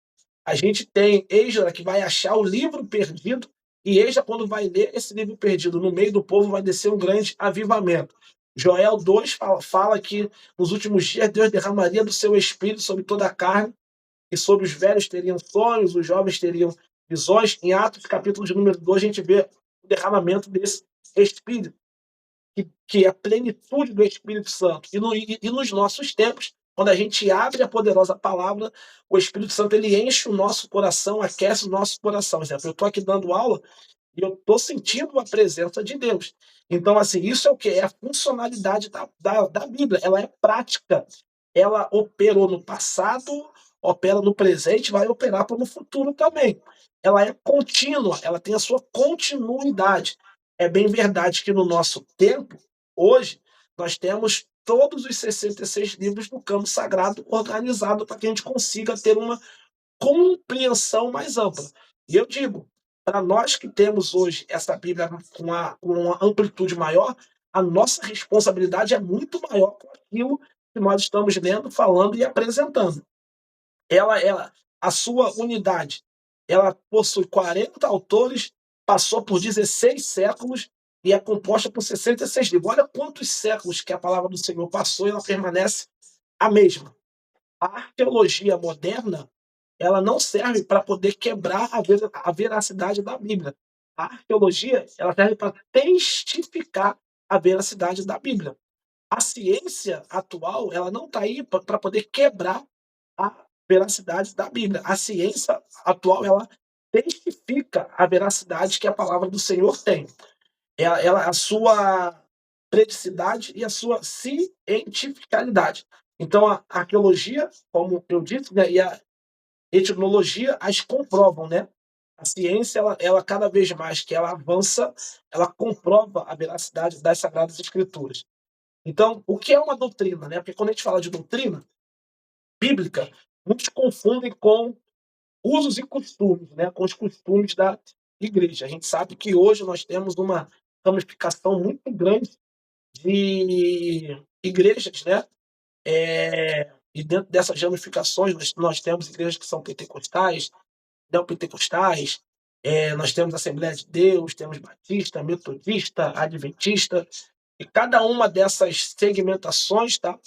A gente tem Esdras que vai achar o livro perdido, e Esdras, quando vai ler esse livro perdido no meio do povo, vai descer um grande avivamento. Joel 2 fala que nos últimos dias Deus derramaria do seu espírito sobre toda a carne, e sobre os velhos teriam sonhos, os jovens teriam visões. Em Atos, capítulo de número 2, a gente vê o derramamento desse espírito, que é a plenitude do Espírito Santo. E nos nossos tempos, quando a gente abre a poderosa palavra, o Espírito Santo ele enche o nosso coração, aquece o nosso coração. Por exemplo, eu estou aqui dando aula e eu estou sentindo a presença de Deus. Então, assim, isso é o que? É a funcionalidade da Bíblia. Ela é prática. Ela operou no passado, opera no presente, vai operar para no futuro também. Ela é contínua, ela tem a sua continuidade. É bem verdade que no nosso tempo, hoje, nós temos todos os 66 livros do campo sagrado organizado para que a gente consiga ter uma compreensão mais ampla. E eu digo, para nós que temos hoje essa Bíblia com uma amplitude maior, a nossa responsabilidade é muito maior com aquilo que nós estamos lendo, falando e apresentando. A sua unidade, ela possui 40 autores, passou por 16 séculos e é composta por 66 livros. Olha quantos séculos que a palavra do Senhor passou e ela permanece a mesma. A arqueologia moderna, ela não serve para poder quebrar a veracidade da Bíblia. A arqueologia, ela serve para testificar a veracidade da Bíblia. A ciência atual, ela não está aí para poder quebrar a veracidade da Bíblia. A ciência atual, ela testifica a veracidade que a palavra do Senhor tem. A sua predicidade e a sua cientificalidade. Então, a arqueologia, como eu disse, né, e a etnologia as comprovam, né? A ciência, ela cada vez mais que ela avança, ela comprova a veracidade das Sagradas Escrituras. Então, o que é uma doutrina, né? Porque quando a gente fala de doutrina bíblica, muitos confundem com usos e costumes, né? Com os costumes da igreja. A gente sabe que hoje nós temos uma ramificação muito grande de igrejas, né? E dentro dessas ramificações, nós temos igrejas que são pentecostais, neopentecostais, nós temos Assembleia de Deus, temos Batista, Metodista, Adventista, e cada uma dessas segmentações, tá?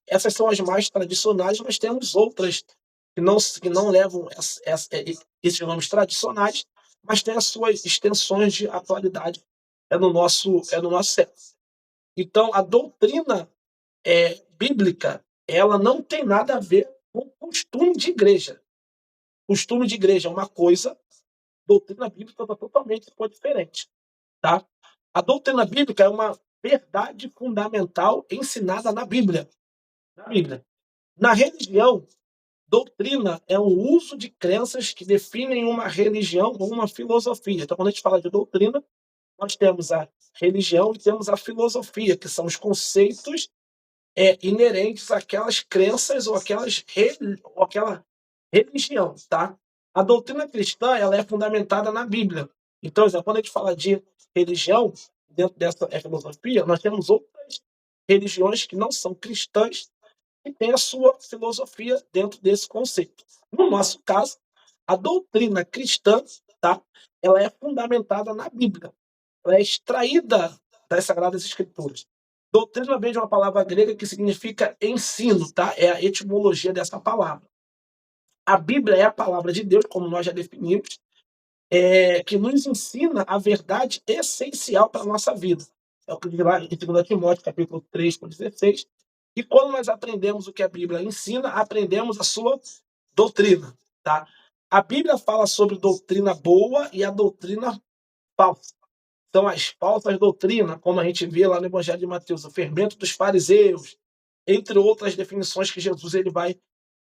Essas são as mais tradicionais, mas temos outras que não levam esses nomes tradicionais, mas têm as suas extensões de atualidade no nosso século. Então, a doutrina bíblica, ela não tem nada a ver com costume de igreja. Costume de igreja é uma coisa, doutrina bíblica é totalmente diferente, tá? A doutrina bíblica é uma verdade fundamental ensinada na Bíblia. Na Bíblia. Na religião, doutrina é um uso de crenças que definem uma religião ou uma filosofia. Então, quando a gente fala de doutrina, nós temos a religião e temos a filosofia, que são os conceitos inerentes àquelas crenças ou aquela religião, tá? A doutrina cristã, ela é fundamentada na Bíblia. Então, quando a gente fala de religião, dentro dessa filosofia, nós temos outras religiões que não são cristãs, e tem a sua filosofia dentro desse conceito. No nosso caso, a doutrina cristã, tá? Ela é fundamentada na Bíblia. Ela é extraída das Sagradas Escrituras. Doutrina vem de uma palavra grega que significa ensino, tá? É a etimologia dessa palavra. A Bíblia é a palavra de Deus, como nós já definimos, que nos ensina a verdade essencial para a nossa vida. É o que diz lá em 2 Timóteo, capítulo 3, 16. E quando nós aprendemos o que a Bíblia ensina, aprendemos a sua doutrina. Tá? A Bíblia fala sobre doutrina boa e a doutrina falsa. São as falsas doutrinas, como a gente vê lá no Evangelho de Mateus, o fermento dos fariseus, entre outras definições que Jesus ele vai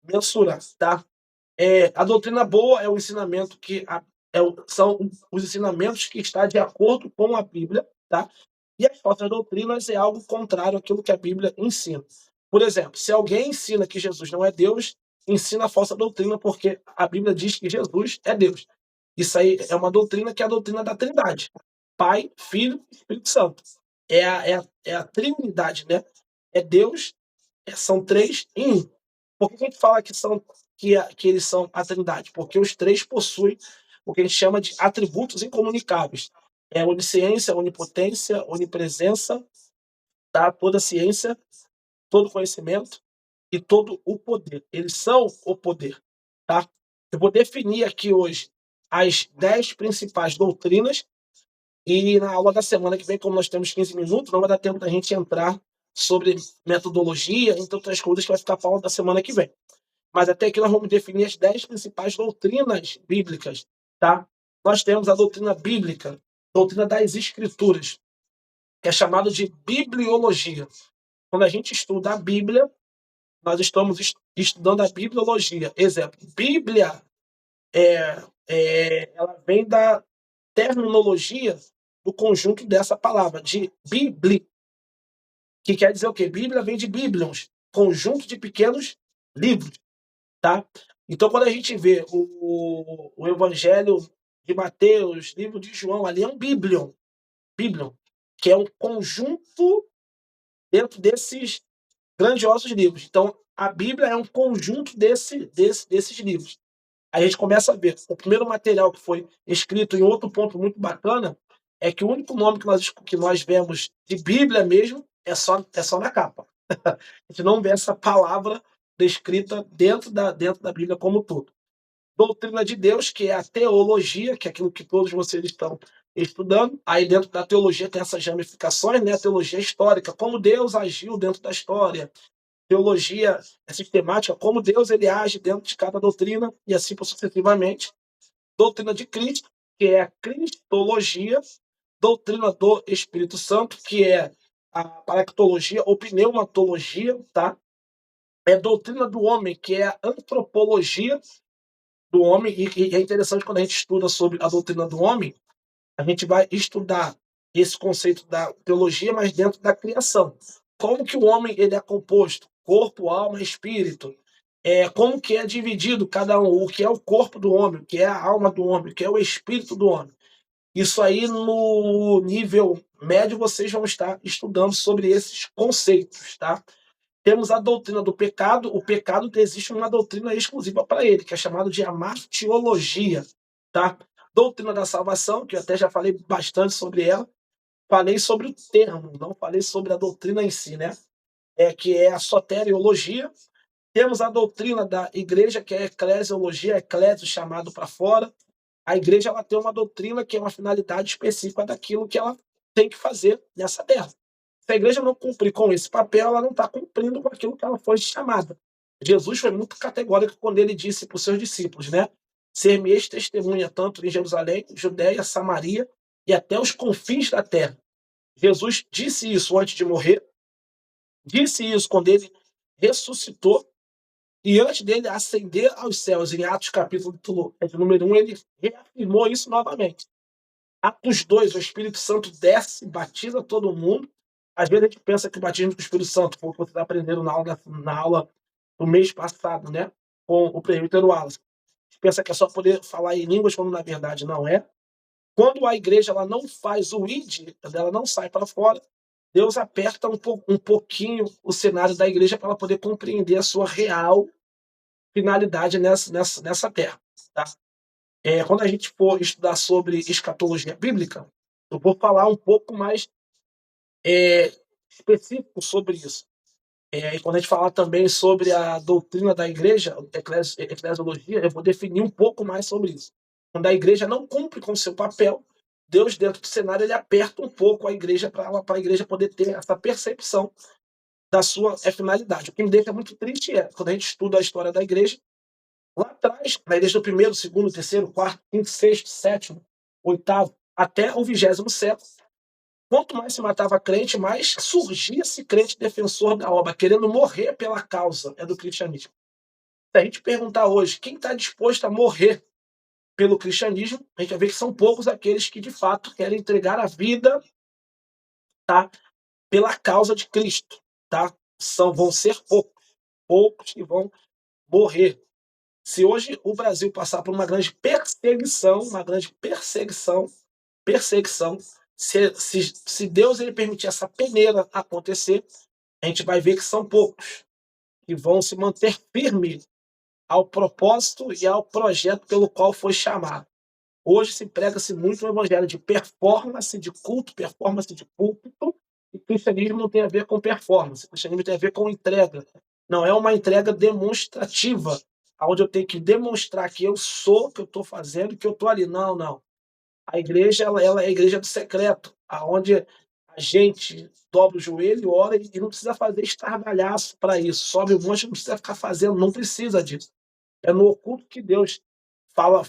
mensurar. Tá? A doutrina boa é o ensinamento são os ensinamentos que está de acordo com a Bíblia, tá? E as falsas doutrinas é algo contrário àquilo que a Bíblia ensina. Por exemplo, se alguém ensina que Jesus não é Deus, ensina a falsa doutrina, porque a Bíblia diz que Jesus é Deus. Isso aí é uma doutrina que é a doutrina da Trindade. Pai, Filho e Espírito Santo. É a Trindade, né? É Deus, são três em um. Por que a gente fala que eles são a Trindade? Porque os três possuem o que a gente chama de atributos incomunicáveis. É onisciência, onipotência, onipresença, tá? Toda ciência, todo conhecimento e todo o poder. Eles são o poder, tá? Eu vou definir aqui hoje as 10 principais doutrinas e na aula da semana que vem, como nós temos 15 minutos, não vai dar tempo da gente entrar sobre metodologia, entre outras coisas que vai ficar para a aula da semana que vem. Mas até aqui nós vamos definir as 10 principais doutrinas bíblicas, tá? Nós temos a doutrina bíblica, doutrina das escrituras, que é chamado de bibliologia. Quando a gente estuda a Bíblia, nós estamos estudando a bibliologia. Exemplo, Bíblia ela vem da terminologia do conjunto dessa palavra, de bibli, que quer dizer o quê? Bíblia vem de biblions, conjunto de pequenos livros. Tá? Então, quando a gente vê o Evangelho de Mateus, livro de João, ali é um Biblion, que é um conjunto dentro desses grandiosos livros. Então, a Bíblia é um conjunto desses livros. Aí a gente começa a ver. O primeiro material que foi escrito, em outro ponto muito bacana, é que o único nome que nós vemos de Bíblia mesmo é só na capa. A gente não vê essa palavra descrita dentro da Bíblia como um todo. Doutrina de Deus, que é a teologia, que é aquilo que todos vocês estão estudando. Aí dentro da teologia tem essas ramificações, né? A teologia histórica, como Deus agiu dentro da história. Teologia sistemática, como Deus ele age dentro de cada doutrina, e assim sucessivamente. Doutrina de Cristo, que é a cristologia. Doutrina do Espírito Santo, que é a paractologia ou pneumatologia, tá? Doutrina do homem, que é a antropologia do homem, e é interessante quando a gente estuda sobre a doutrina do homem, a gente vai estudar esse conceito da teologia, mas dentro da criação. Como que o homem ele é composto? Corpo, alma, espírito. Como que é dividido cada um, o que é o corpo do homem, o que é a alma do homem, o que é o espírito do homem. Isso aí, no nível médio, vocês vão estar estudando sobre esses conceitos, tá? Temos a doutrina do pecado. O pecado existe uma doutrina exclusiva para ele, que é chamado de amartiologia, tá? Doutrina da salvação, que eu até já falei bastante sobre ela. Falei sobre o termo, não falei sobre a doutrina em si, né? Que é a soteriologia. Temos a doutrina da igreja, que é a eclesiologia, eclésio chamado para fora. A igreja ela tem uma doutrina que é uma finalidade específica daquilo que ela tem que fazer nessa terra. Se a igreja não cumprir com esse papel, ela não está cumprindo com aquilo que ela foi chamada. Jesus foi muito categórico quando ele disse para os seus discípulos, né? Ser-me-eis testemunha tanto em Jerusalém, Judéia, Samaria e até os confins da terra. Jesus disse isso antes de morrer, disse isso quando ele ressuscitou, e antes dele ascender aos céus, em Atos capítulo número 1, ele reafirmou isso novamente. Atos 2, o Espírito Santo desce, batiza todo mundo. Às vezes a gente pensa que o batismo do Espírito Santo, como vocês aprenderam na aula do mês passado, né, com o presbítero Wallace, a gente pensa que é só poder falar em línguas, quando na verdade não é. Quando a igreja ela não faz o ID, ela não sai para fora, Deus aperta um pouquinho o cenário da igreja para ela poder compreender a sua real finalidade nessa terra. Tá? Quando a gente for estudar sobre escatologia bíblica, eu vou falar um pouco mais específico sobre isso. E quando a gente falar também sobre a doutrina da igreja, eclesiologia, eu vou definir um pouco mais sobre isso. Quando a igreja não cumpre com o seu papel, Deus, dentro do cenário, ele aperta um pouco a igreja para a igreja poder ter essa percepção da sua finalidade. O que me deixa muito triste é, quando a gente estuda a história da igreja, lá atrás, na igreja do primeiro, segundo, terceiro, quarto, quinto, sexto, sétimo, oitavo, até o 20º século, quanto mais se matava crente, mais surgia esse crente defensor da obra, querendo morrer pela causa do cristianismo. Se a gente perguntar hoje quem está disposto a morrer pelo cristianismo, a gente vai ver que são poucos aqueles que de fato querem entregar a vida, tá, pela causa de Cristo. Tá? Vão ser poucos que vão morrer. Se hoje o Brasil passar por uma grande perseguição, se Deus ele permitir essa peneira acontecer, a gente vai ver que são poucos que vão se manter firmes ao propósito e ao projeto pelo qual foi chamado. Hoje se prega-se muito um evangelho de performance, de culto, performance de púlpito, e cristianismo não tem a ver com performance, cristianismo tem a ver com entrega. Não é uma entrega demonstrativa, onde eu tenho que demonstrar que eu sou, que eu estou fazendo, que eu estou ali. Não, não. A igreja ela é a igreja do secreto, aonde a gente dobra o joelho, ora e não precisa fazer estardalhaço para isso. Sobe o monte, não precisa ficar fazendo, não precisa disso. É no oculto que Deus fala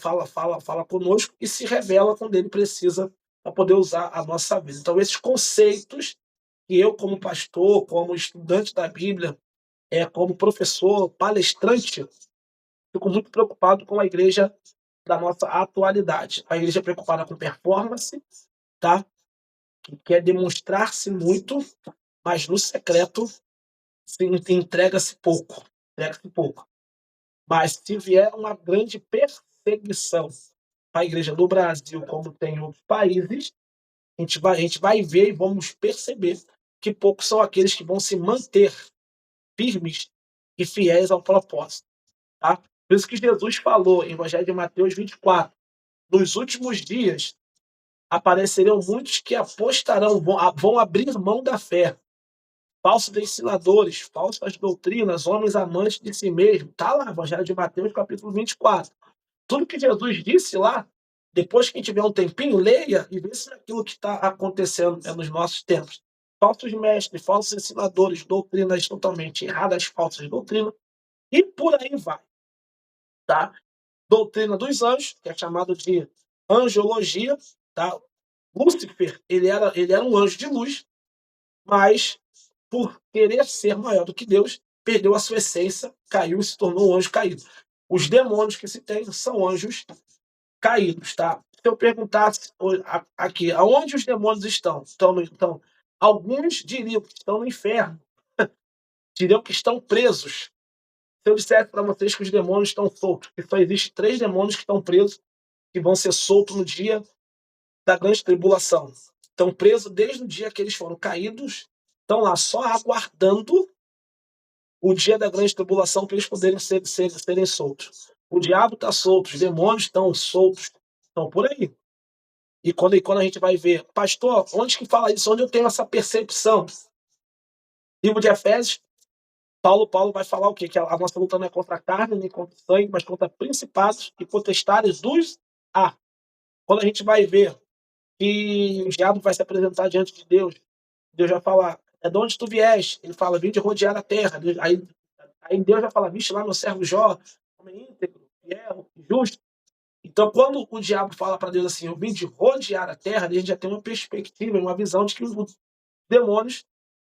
conosco e se revela quando ele precisa para poder usar a nossa vida. Então, esses conceitos que eu, como pastor, como estudante da Bíblia, como professor, palestrante, fico muito preocupado com a igreja da nossa atualidade. A igreja é preocupada com performance, tá? Que quer demonstrar-se muito, mas no secreto entrega-se pouco. Entrega-se pouco. Mas se vier uma grande perseguição à igreja do Brasil, como tem em outros países, a gente vai ver e vamos perceber que poucos são aqueles que vão se manter firmes e fiéis ao propósito. Tá? Por isso que Jesus falou em Evangelho de Mateus 24, nos últimos dias aparecerão muitos que apostarão, vão abrir mão da fé. Falsos ensinadores, falsas doutrinas, homens amantes de si mesmo. Está lá, Evangelho de Mateus, capítulo 24. Tudo que Jesus disse lá, depois que a gente tiver um tempinho, leia e vê se é aquilo que está acontecendo nos nossos tempos. Falsos mestres, falsos ensinadores, doutrinas totalmente erradas, falsas doutrinas, e por aí vai. Tá? Doutrina dos anjos, que é chamado de angiologia. Tá? Lúcifer, ele era um anjo de luz, mas por querer ser maior do que Deus, perdeu a sua essência, caiu e se tornou um anjo caído. Os demônios que se tem são anjos caídos, tá? Se eu perguntasse aqui, aonde os demônios estão? Então, alguns diriam que estão no inferno, diriam que estão presos. Se eu dissesse para vocês que os demônios estão soltos, que só existem 3 demônios que estão presos, que vão ser soltos no dia da grande tribulação. Estão presos desde o dia que eles foram caídos, estão lá só aguardando o dia da grande tribulação para eles poderem serem soltos. O diabo está solto, os demônios estão soltos, estão por aí. E quando a gente vai ver, pastor, onde que fala isso? Onde eu tenho essa percepção? Livro de Efésios, Paulo vai falar o quê? Que a nossa luta não é contra a carne, nem contra o sangue, mas contra principados e potestades dos ar. Quando a gente vai ver que o diabo vai se apresentar diante de Deus, Deus vai falar, é de onde tu vieste? Ele fala, vim de rodear a terra. Aí Deus vai falar, viste lá meu servo Jó, homem íntegro, fiel, justo. Então, quando o diabo fala para Deus assim, eu vim de rodear a terra, a gente já tem uma perspectiva, uma visão de que os demônios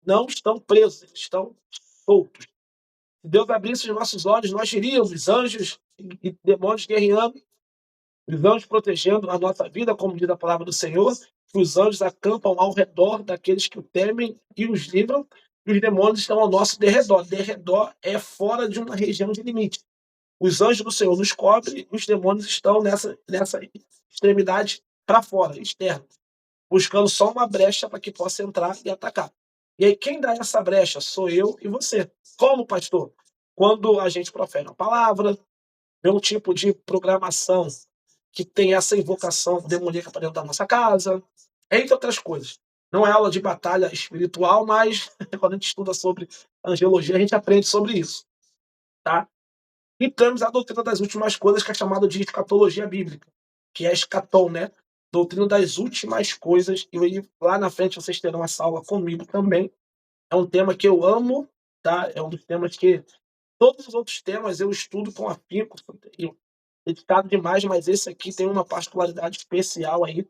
não estão presos, eles estão soltos. Se Deus abrisse os nossos olhos, nós diríamos anjos e demônios guerreando, os anjos protegendo a nossa vida, como diz a palavra do Senhor, que os anjos acampam ao redor daqueles que o temem e os livram, e os demônios estão ao nosso derredor. Derredor é fora de uma região de limite. Os anjos do Senhor nos cobrem, os demônios estão nessa extremidade para fora, externa, buscando só uma brecha para que possa entrar e atacar. E aí quem dá essa brecha sou eu e você. Como pastor? Quando a gente profere uma palavra, vê um tipo de programação que tem essa invocação demoníaca para dentro da nossa casa, entre outras coisas. Não é aula de batalha espiritual, mas quando a gente estuda sobre angiologia, a gente aprende sobre isso, tá? E temos a doutrina das últimas coisas, que é chamada de escatologia bíblica, que é escatom, né? Doutrina das últimas coisas. E aí, lá na frente vocês terão essa aula comigo também. É um tema que eu amo, tá? É um dos temas que todos os outros temas eu estudo com afinco, e dedicado demais, mas esse aqui tem uma particularidade especial aí,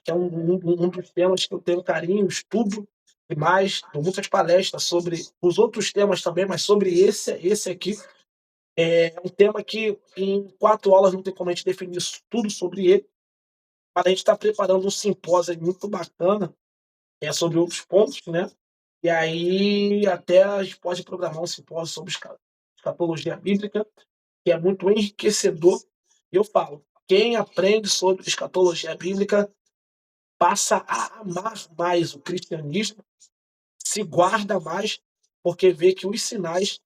que é um dos temas que eu tenho carinho, estudo demais, dou muitas palestras sobre os outros temas também, mas sobre esse aqui é um tema que em 4 aulas não tem como a gente definir tudo sobre ele, mas a gente está preparando um simpósio aí muito bacana, sobre outros pontos, né? E aí até a gente pode programar um simpósio sobre escatologia bíblica, que é muito enriquecedor. E eu falo, quem aprende sobre escatologia bíblica passa a amar mais o cristianismo, se guarda mais, porque vê que os sinais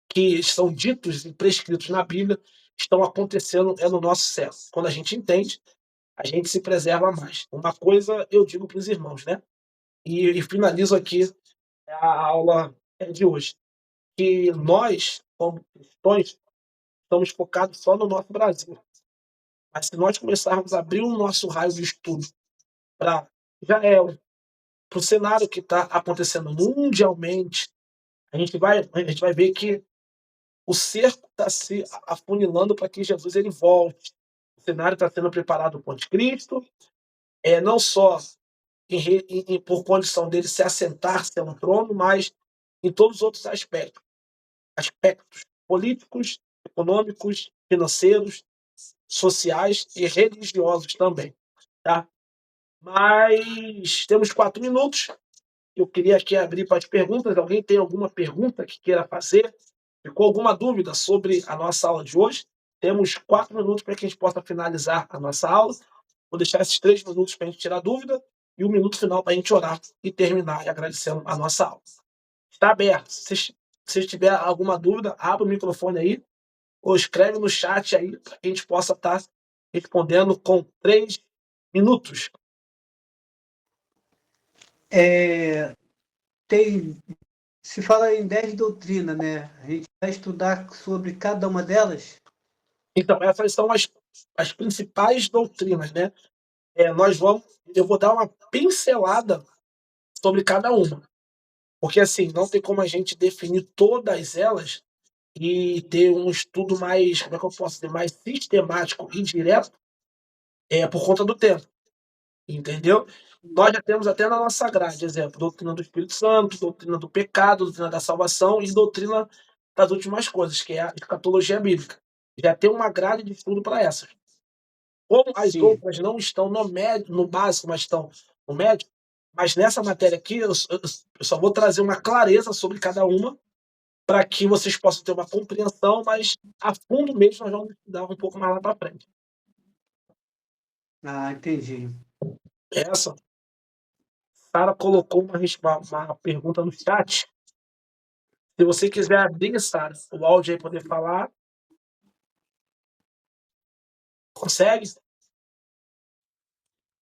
que são ditos e prescritos na Bíblia estão acontecendo no nosso céu. Quando a gente entende, a gente se preserva mais. Uma coisa eu digo para os irmãos, né? E finalizo aqui a aula de hoje, que nós, como cristãos, estamos focados só no nosso Brasil. Mas se nós começarmos a abrir o nosso raio de estudo para Israel, para o cenário que está acontecendo mundialmente, a gente vai ver que o cerco está se afunilando para que Jesus ele volte. O cenário está sendo preparado para o anticristo, não só por condição dele se assentar-se no trono, mas em todos os outros aspectos políticos, econômicos, financeiros, sociais e religiosos também, tá? Mas temos 4 minutos. Eu queria aqui abrir para as perguntas. Alguém tem alguma pergunta que queira fazer? Ficou alguma dúvida sobre a nossa aula de hoje? Temos 4 minutos para que a gente possa finalizar a nossa aula. Vou deixar esses 3 minutos para a gente tirar dúvida e 1 minuto final para a gente orar e terminar e agradecendo a nossa aula. Está aberto. Se tiver alguma dúvida, abre o microfone aí ou escreve no chat aí para que a gente possa estar respondendo com 3 minutos. Se fala em 10 doutrinas, né? A gente vai estudar sobre cada uma delas? Então, essas são as principais doutrinas, né? Eu vou dar uma pincelada sobre cada uma, porque assim, não tem como a gente definir todas elas e ter um estudo mais, como é que eu posso dizer, mais sistemático e direto, por conta do tempo, entendeu? Nós já temos até na nossa grade, exemplo, doutrina do Espírito Santo, doutrina do pecado, doutrina da salvação e doutrina das últimas coisas, que é a escatologia bíblica. Já tem uma grade de estudo para essas. Como as Sim. outras não estão no médio, no básico, mas estão no médio, mas nessa matéria aqui eu só vou trazer uma clareza sobre cada uma para que vocês possam ter uma compreensão, mas a fundo mesmo nós vamos estudar um pouco mais lá para frente. Ah, entendi. Essa, Sara colocou uma pergunta no chat. Se você quiser abrir, Sara, o áudio aí poder falar, consegue?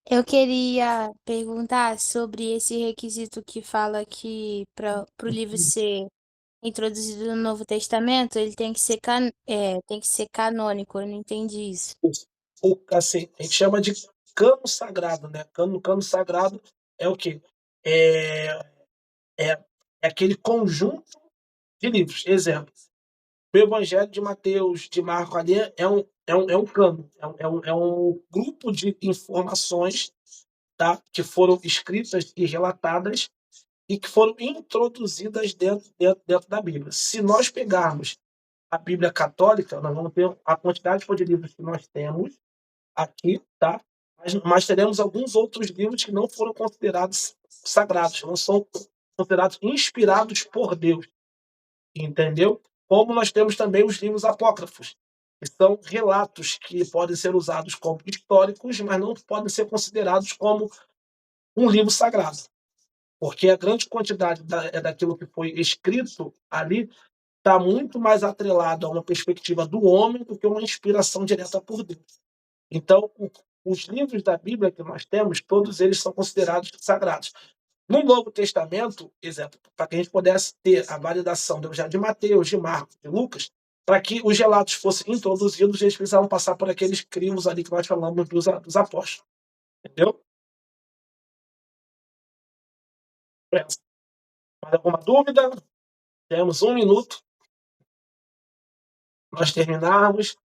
Eu queria perguntar sobre esse requisito que fala que para o livro ser introduzido no Novo Testamento, ele tem que ser canônico. Eu não entendi isso. Assim, a gente chama de cano sagrado, né? Cano sagrado é o quê? É, é, é aquele conjunto de livros. Exemplo, o Evangelho de Mateus, de Marcos ali é um cano, é um grupo de informações, tá? Que foram escritas e relatadas e que foram introduzidas dentro da Bíblia. Se nós pegarmos a Bíblia católica, nós vamos ter a quantidade de livros que nós temos aqui, tá? Mas teremos alguns outros livros que não foram considerados sagrados, não são considerados inspirados por Deus, entendeu? Como nós temos também os livros apócrifos, que são relatos que podem ser usados como históricos, mas não podem ser considerados como um livro sagrado. porque a grande quantidade daquilo que foi escrito ali está muito mais atrelado a uma perspectiva do homem do que uma inspiração direta por Deus. Então, os livros da Bíblia que nós temos, todos eles são considerados sagrados. No Novo Testamento, exemplo, para que a gente pudesse ter a validação do Evangelho de Mateus, de Marcos, de Lucas, para que os relatos fossem introduzidos, eles precisavam passar por aqueles crivos ali que nós falamos dos apóstolos. Entendeu? Mais alguma dúvida? Temos 1 minuto. Nós terminarmos.